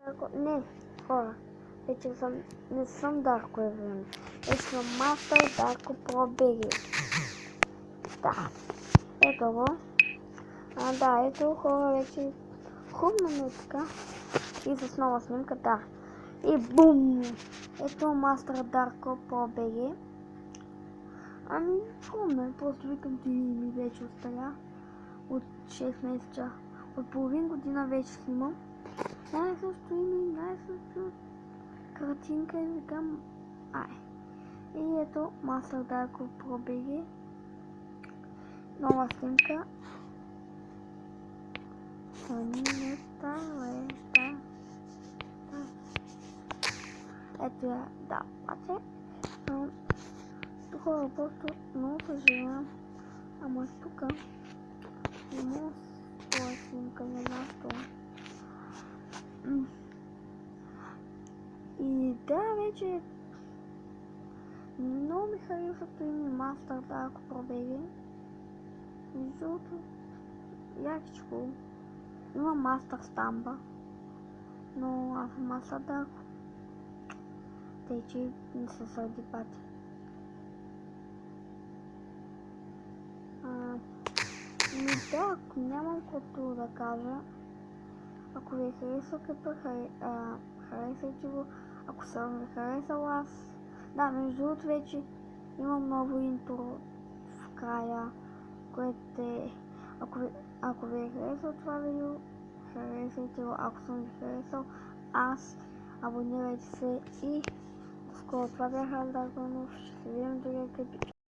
Не, хора. Вече не съм Дарко Евен. Вече съм Мастер Дарко Про BG. Да. Ето го. Да, ето хора вече. Хубно ми е така. И с нова снимка, да. И бум! Ето Мастер Дарко Про BG. Хубно е. Просто викам, ти ми вече остаря. От 6 месеца. От половин година вече снимам. Най-също име, най-също картинка и викам И ето Master Darko Pro BG. Нова снимка. Ето я, да, обаче. Хора, просто много съжалявам. Ама тук не мога с това снимка, не знам що. И да, вече много ми харесвато име Master Darko Pro BG. Защото якичко. Има Master Stamba. Но аз съм Master Darko. Тъй, че не се сърди пати. Да, нямам каквото да кажа. Ако ви е харесал клипа, харесайте го. Ако съм ви харесал аз. Да, между другото вече имам ново интро в края, което е... Ако ви е харесал това видео, харесайте го. Ако съм ви харесал аз, абонирайте се и до скоро. Това бяха Дарко. Ще се видим в другия клип.